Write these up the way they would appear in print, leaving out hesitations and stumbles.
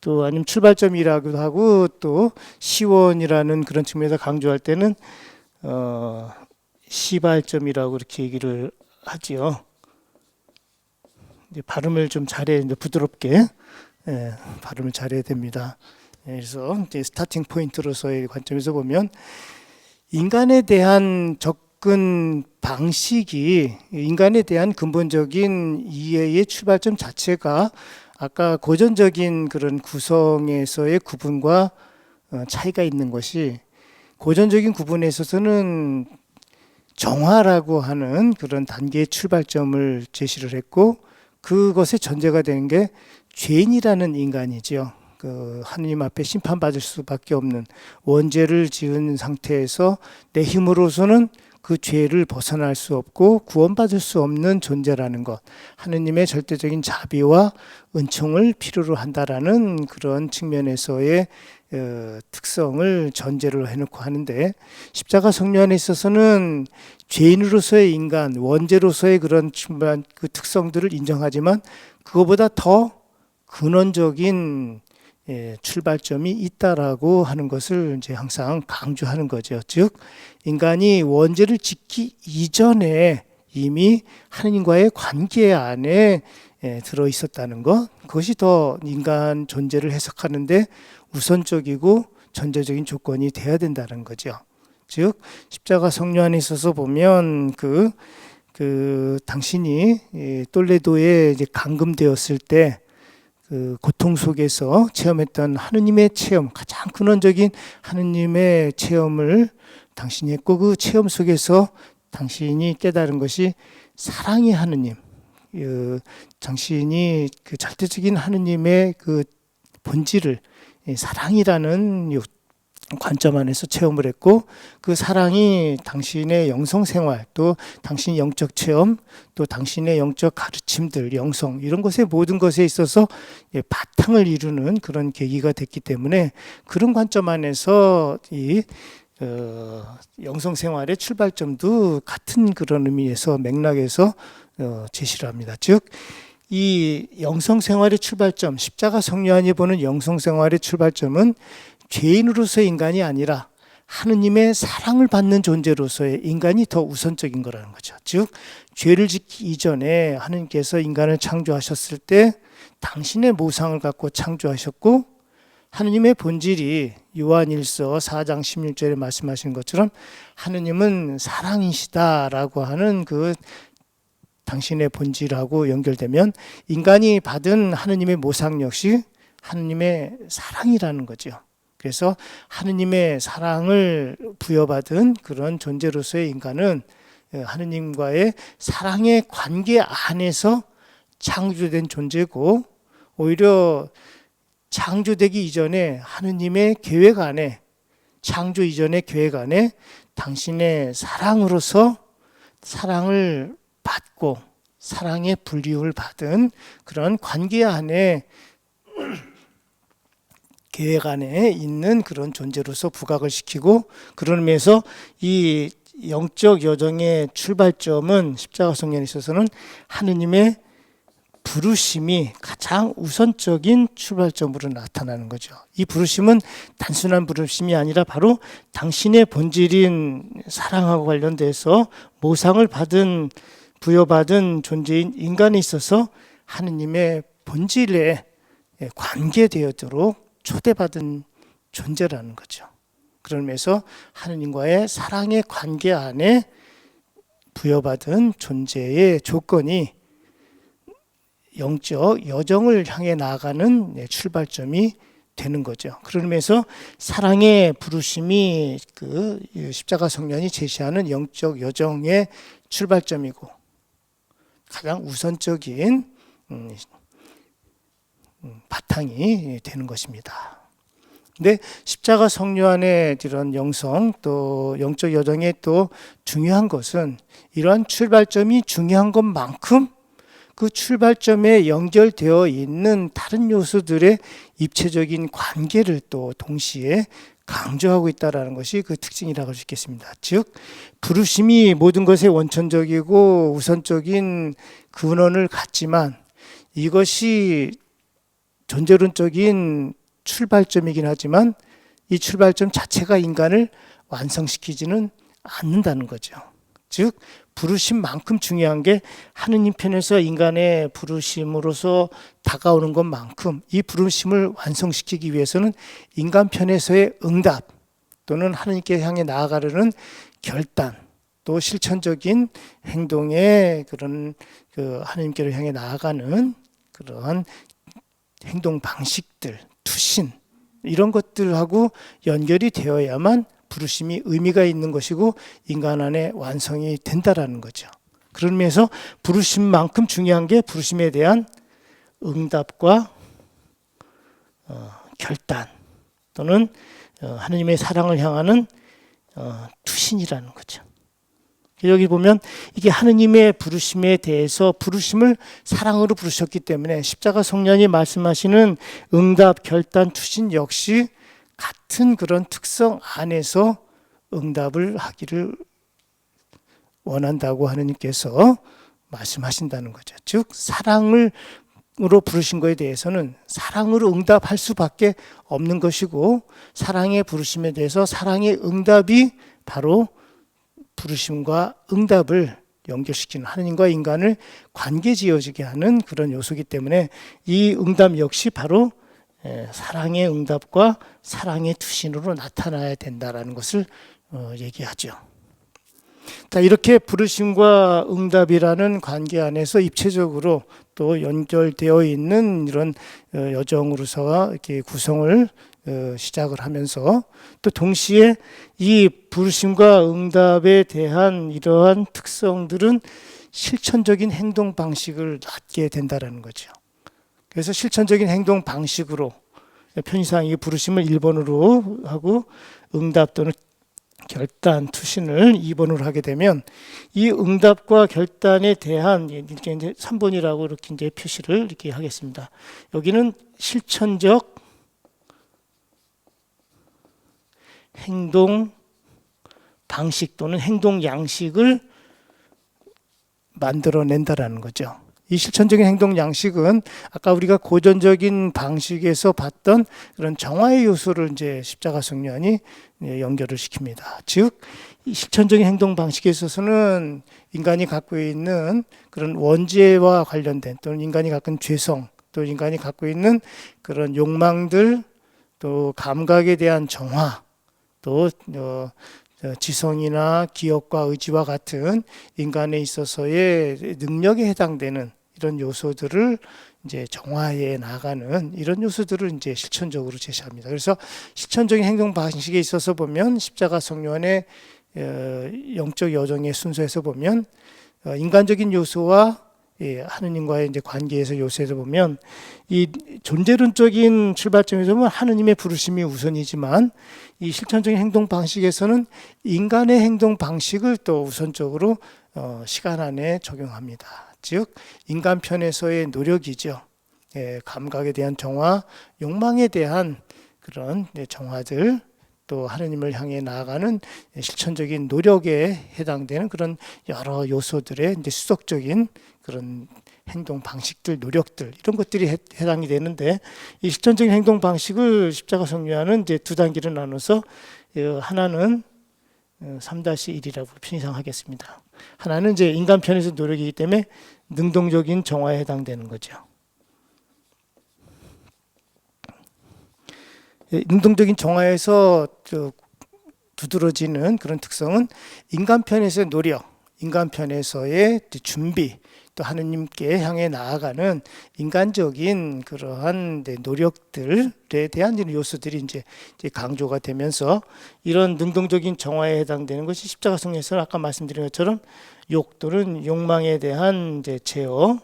또 아니면 출발점이라고도 하고 또 시원이라는 그런 측면에서 강조할 때는 시발점이라고 이렇게 얘기를 하지요. 이제 발음을 좀 잘해, 이제 부드럽게 발음을 잘해야 됩니다. 그래서 이제 스타팅 포인트로서의 관점에서 보면 인간에 대한 접근 방식이 인간에 대한 근본적인 이해의 출발점 자체가 아까 고전적인 그런 구성에서의 구분과 차이가 있는 것이 고전적인 구분에 있어서는 정화라고 하는 그런 단계의 출발점을 제시를 했고 그것의 전제가 되는 게 죄인이라는 인간이지요. 그 하느님 앞에 심판받을 수밖에 없는 원죄를 지은 상태에서 내 힘으로서는 그 죄를 벗어날 수 없고 구원받을 수 없는 존재라는 것, 하느님의 절대적인 자비와 은총을 필요로 한다라는 그런 측면에서의 특성을 전제로 해놓고 하는데, 십자가 성료 안에 있어서는 죄인으로서의 인간, 원죄로서의 그런 그 특성들을 인정하지만 그거보다 더 근원적인 출발점이 있다라고 하는 것을 이제 항상 강조하는 거죠. 즉 인간이 원죄를 짓기 이전에 이미 하느님과의 관계 안에 들어 있었다는 것, 그것이 더 인간 존재를 해석하는데 우선적이고 전제적인 조건이 돼야 된다는 거죠. 즉 십자가 성료 안에 있어서 보면 당신이 똘레도에 이제 감금되었을 때 그 고통 속에서 체험했던 하느님의 체험, 가장 근원적인 하느님의 체험을 당신이 했고 그 체험 속에서 당신이 깨달은 것이 사랑의 하느님, 당신이 그 절대적인 하느님의 그 본질을 사랑이라는 관점 안에서 체험을 했고 그 사랑이 당신의 영성 생활, 또 당신의 영적 체험, 또 당신의 영적 가르침들, 영성 이런 것에 모든 것에 있어서 바탕을 이루는 그런 계기가 됐기 때문에 그런 관점 안에서 이 영성 생활의 출발점도 같은 그런 의미에서 맥락에서 제시를 합니다. 즉 이 영성 생활의 출발점, 십자가 성료 안에 보는 영성 생활의 출발점은 죄인으로서의 인간이 아니라 하느님의 사랑을 받는 존재로서의 인간이 더 우선적인 거라는 거죠. 즉 죄를 짓기 이전에 하느님께서 인간을 창조하셨을 때 당신의 모상을 갖고 창조하셨고 하느님의 본질이 요한일서 4장 16절에 말씀하신 것처럼 하느님은 사랑이시다라고 하는 그 당신의 본질하고 연결되면 인간이 받은 하느님의 모상 역시 하느님의 사랑이라는 거죠. 그래서 하느님의 사랑을 부여받은 그런 존재로서의 인간은 하느님과의 사랑의 관계 안에서 창조된 존재고 오히려 창조되기 이전에 하느님의 계획 안에 창조 이전의 계획 안에 당신의 사랑으로서 사랑을 받고 사랑의 분리를 받은 그런 관계 안에 계획 안에 있는 그런 존재로서 부각을 시키고 그런 의미에서 이 영적 여정의 출발점은 십자가 성령에 있어서는 하느님의 부르심이 가장 우선적인 출발점으로 나타나는 거죠. 이 부르심은 단순한 부르심이 아니라 바로 당신의 본질인 사랑하고 관련돼서 모상을 부여받은 존재인 인간에 있어서 하느님의 본질에 관계되도록 초대받은 존재라는 거죠. 그런 의미에서 하느님과의 사랑의 관계 안에 부여받은 존재의 조건이 영적 여정을 향해 나아가는 출발점이 되는 거죠. 그런 의미에서 사랑의 부르심이 그 십자가 성령이 제시하는 영적 여정의 출발점이고 가장 우선적인 바탕이 되는 것입니다. 근데 십자가 성료 안에 이런 영성 또 영적 여정에 또 중요한 것은 이러한 출발점이 중요한 것만큼 그 출발점에 연결되어 있는 다른 요소들의 입체적인 관계를 또 동시에 강조하고 있다는 것이 그 특징이라고 할 수 있겠습니다. 즉 부르심이 모든 것의 원천적이고 우선적인 근원을 갖지만 이것이 존재론적인 출발점이긴 하지만 이 출발점 자체가 인간을 완성시키지는 않는다는 거죠. 즉 부르심만큼 중요한 게 하느님 편에서 인간의 부르심으로서 다가오는 것만큼 이 부르심을 완성시키기 위해서는 인간 편에서의 응답 또는 하느님께 향해 나아가려는 결단 또 실천적인 행동의 그런 하느님께로 향해 나아가는 그러한 행동 방식들, 투신 이런 것들하고 연결이 되어야만 부르심이 의미가 있는 것이고 인간 안에 완성이 된다라는 거죠. 그런 면에서 부르심만큼 중요한 게 부르심에 대한 응답과 결단 또는 하느님의 사랑을 향하는 투신이라는 거죠. 여기 보면 이게 하느님의 부르심에 대해서 부르심을 사랑으로 부르셨기 때문에 십자가 성령이 말씀하시는 응답, 결단, 투신 역시 같은 그런 특성 안에서 응답을 하기를 원한다고 하느님께서 말씀하신다는 거죠. 즉 사랑으로 부르신 것에 대해서는 사랑으로 응답할 수밖에 없는 것이고 사랑의 부르심에 대해서 사랑의 응답이 바로 부르심과 응답을 연결시키는 하느님과 인간을 관계 지어지게 하는 그런 요소이기 때문에 이 응답 역시 바로 사랑의 응답과 사랑의 투신으로 나타나야 된다라는 것을 얘기하죠. 이렇게 부르심과 응답이라는 관계 안에서 입체적으로 또 연결되어 있는 이런 여정으로서 이렇게 구성을 시작을 하면서 또 동시에 이 부르심과 응답에 대한 이러한 특성들은 실천적인 행동 방식을 갖게 된다라는 거죠. 그래서 실천적인 행동 방식으로 편의상 이 부르심을 1번으로 하고 응답 또는 결단, 투신을 2번으로 하게 되면 이 응답과 결단에 대한 이렇게 이제 3번이라고 이렇게 이제 표시를 이렇게 하겠습니다. 여기는 실천적 행동 방식 또는 행동 양식을 만들어낸다라는 거죠. 이 실천적인 행동 양식은 아까 우리가 고전적인 방식에서 봤던 그런 정화의 요소를 이제 십자가 성령이 연결을 시킵니다. 즉, 이 실천적인 행동 방식에 있어서는 인간이 갖고 있는 그런 원죄와 관련된 또는 인간이 갖고 있는 죄성 또 인간이 갖고 있는 그런 욕망들 또 감각에 대한 정화 또 지성이나 기억과 의지와 같은 인간에 있어서의 능력에 해당되는 이런 요소들을 이제 정화해 나가는 이런 요소들을 이제 실천적으로 제시합니다. 그래서 실천적인 행동 방식에 있어서 보면 십자가 성령의 영적 여정의 순서에서 보면 인간적인 요소와 하느님과의 이제 관계에서 요소에서 보면 이 존재론적인 출발점에서 보면 하느님의 부르심이 우선이지만 이 실천적인 행동 방식에서는 인간의 행동 방식을 또 우선적으로 시간 안에 적용합니다. 즉 인간 편에서의 노력이죠. 감각에 대한 정화, 욕망에 대한 그런 정화들 또 하느님을 향해 나아가는 실천적인 노력에 해당되는 그런 여러 요소들의 이제 수석적인 그런 행동 방식들, 노력들 이런 것들이 해당이 되는데 이 실천적인 행동 방식을 십자가 성령은 이제 두 단계로 나눠서 하나는 3-1이라고 편의상 하겠습니다. 하나는 이제 인간 편에서 노력이기 때문에 능동적인 정화에 해당되는 거죠. 능동적인 정화에서 두드러지는 그런 특성은 인간 편에서의 노력, 인간 편에서의 준비, 또 하느님께 향해 나아가는 인간적인 그러한 노력들에 대한 요소들이 이제 강조가 되면서 이런 능동적인 정화에 해당되는 것이 십자가 성령에서는 아까 말씀드린 것처럼 욕 또는 욕망에 대한 이제 제어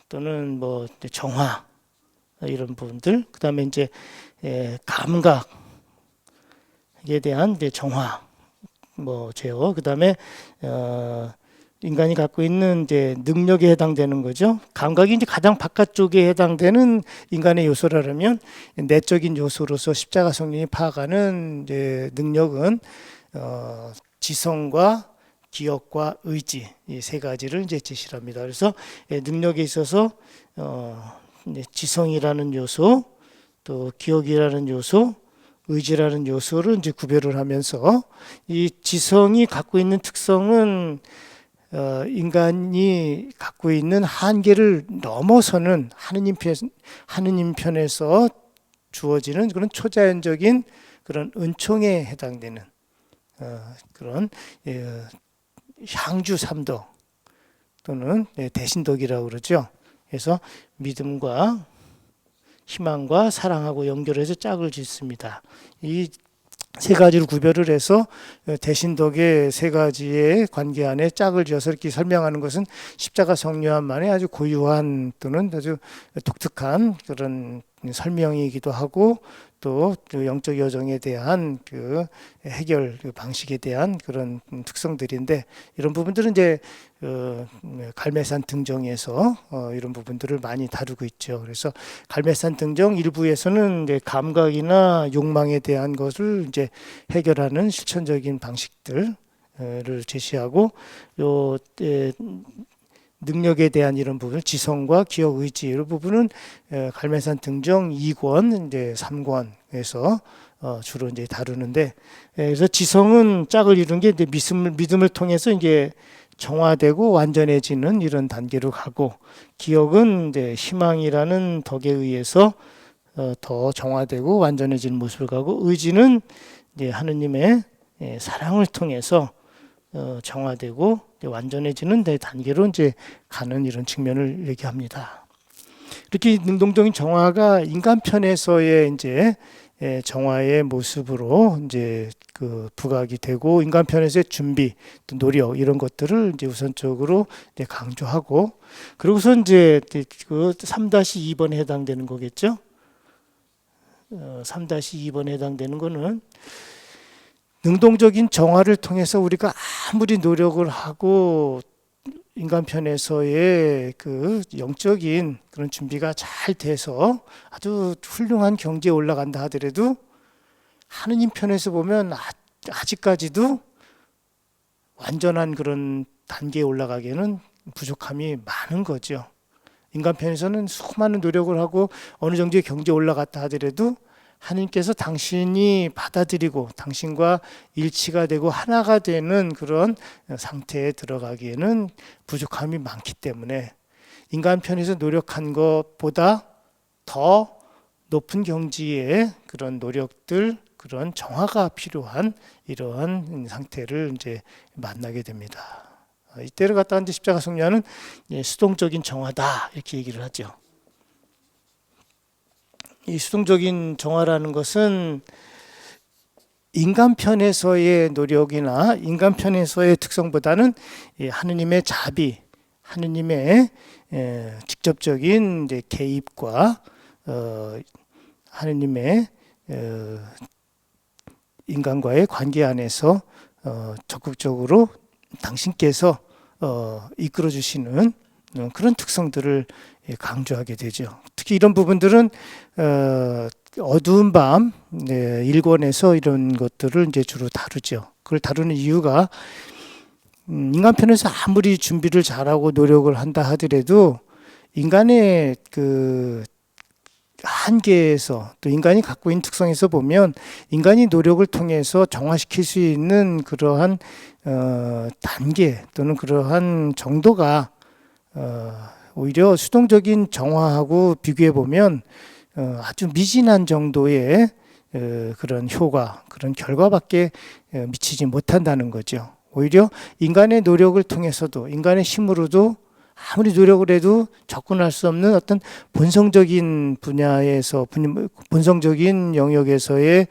또는 뭐 정화 이런 부분들, 그 다음에 이제 감각에 대한 이제 정화, 뭐 제어, 그 다음에 인간이 갖고 있는 이제 능력에 해당되는 거죠. 감각이 이제 가장 바깥쪽에 해당되는 인간의 요소라면 내적인 요소로서 십자가 성령이 파악하는 이제 능력은 지성과 기억과 의지 이 세 가지를 이제 제시합니다. 그래서 능력에 있어서 이제 지성이라는 요소, 또 기억이라는 요소, 의지라는 요소를 이제 구별을 하면서 이 지성이 갖고 있는 특성은 인간이 갖고 있는 한계를 넘어서는 하느님 편에서 주어지는 그런 초자연적인 그런 은총에 해당되는 그런 향주 삼덕 또는 대신덕이라고 그러죠. 그래서 믿음과 희망과 사랑하고 연결해서 짝을 짓습니다. 이 세 가지를 구별을 해서 대신덕의 세 가지의 관계 안에 짝을 지어서 이렇게 설명하는 것은 십자가 성료한만의 아주 고유한 또는 아주 독특한 그런 설명이기도 하고 또 영적 여정에 대한 그 해결 방식에 대한 그런 특성들인데 이런 부분들은 이제 갈매산 등정에서 이런 부분들을 많이 다루고 있죠. 그래서 갈매산 등정 일부에서는 이제 감각이나 욕망에 대한 것을 이제 해결하는 실천적인 방식들을 제시하고 요 능력에 대한 이런 부분, 지성과 기억, 의지 이런 부분은 갈매산 등정 2권, 이제 3권에서 주로 이제 다루는데, 그래서 지성은 짝을 이룬 게 이제 믿음을 통해서 이제 정화되고 완전해지는 이런 단계로 가고, 기억은 이제 희망이라는 덕에 의해서 더 정화되고 완전해지는 모습을 가고, 의지는 이제 하느님의 사랑을 통해서 정화되고 완전해지는 단계로 이제 가는 이런 측면을 얘기합니다. 이렇게 능동적인 정화가 인간 편에서의 이제 정화의 모습으로 이제 그 부각이 되고 인간 편에서의 준비, 또 노력 이런 것들을 이제 우선적으로 이제 강조하고 그러고서 이제 그 3-2번에 해당되는 거겠죠. 3-2번에 해당되는 거는 능동적인 정화를 통해서 우리가 아무리 노력을 하고 인간 편에서의 그 영적인 그런 준비가 잘 돼서 아주 훌륭한 경지에 올라간다 하더라도 하느님 편에서 보면 아직까지도 완전한 그런 단계에 올라가기에는 부족함이 많은 거죠. 인간 편에서는 수많은 노력을 하고 어느 정도의 경지에 올라갔다 하더라도 하나님께서 당신이 받아들이고 당신과 일치가 되고 하나가 되는 그런 상태에 들어가기에는 부족함이 많기 때문에 인간 편에서 노력한 것보다 더 높은 경지의 그런 노력들, 그런 정화가 필요한 이러한 상태를 이제 만나게 됩니다. 이때를 갖다가 이제 십자가 성녀는 수동적인 정화다 이렇게 얘기를 하죠. 이 수동적인 정화라는 것은 인간 편에서의 노력이나 인간 편에서의 특성보다는 하느님의 자비, 하느님의 직접적인 이제 개입과 하느님의 인간과의 관계 안에서 적극적으로 당신께서 이끌어 주시는 그런 특성들을 강조하게 되죠. 특히 이런 부분들은 어두운 밤 1권에서 이런 것들을 이제 주로 다루죠. 그걸 다루는 이유가 인간 편에서 아무리 준비를 잘하고 노력을 한다 하더라도 인간의 그 한계에서 또 인간이 갖고 있는 특성에서 보면 인간이 노력을 통해서 정화시킬 수 있는 그러한 단계 또는 그러한 정도가 오히려 수동적인 정화하고 비교해 보면 아주 미진한 정도의 그런 효과, 그런 결과밖에 미치지 못한다는 거죠. 오히려 인간의 노력을 통해서도 인간의 힘으로도 아무리 노력을 해도 접근할 수 없는 어떤 본성적인 분야에서 본성적인 영역에서의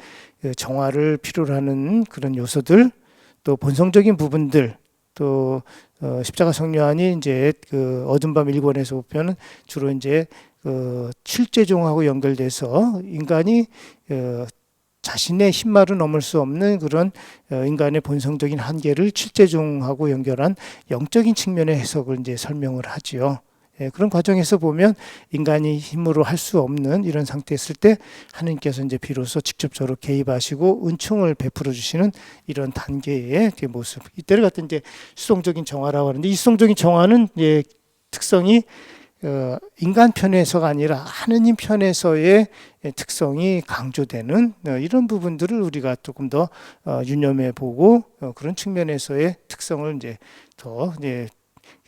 정화를 필요로 하는 그런 요소들, 또 본성적인 부분들, 또 십자가 성녀안이 이제 그 어둠 밤 1권에서 보면은 주로 이제 그 칠죄종하고 연결돼서 인간이 자신의 힘만으로 넘을 수 없는 그런 인간의 본성적인 한계를 칠죄종하고 연결한 영적인 측면의 해석을 이제 설명을 하지요. 그런 과정에서 보면 인간이 힘으로 할 수 없는 이런 상태였을 때 하느님께서 이제 비로소 직접적으로 개입하시고 은총을 베풀어 주시는 이런 단계의 모습. 이때를 갖다 이제 수동적인 정화라고 하는데 이 수동적인 정화는 이제 특성이 인간 편에서가 아니라 하느님 편에서의 특성이 강조되는 이런 부분들을 우리가 조금 더 유념해 보고 그런 측면에서의 특성을 이제 더 이제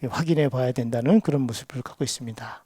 확인해 봐야 된다는 그런 모습을 갖고 있습니다.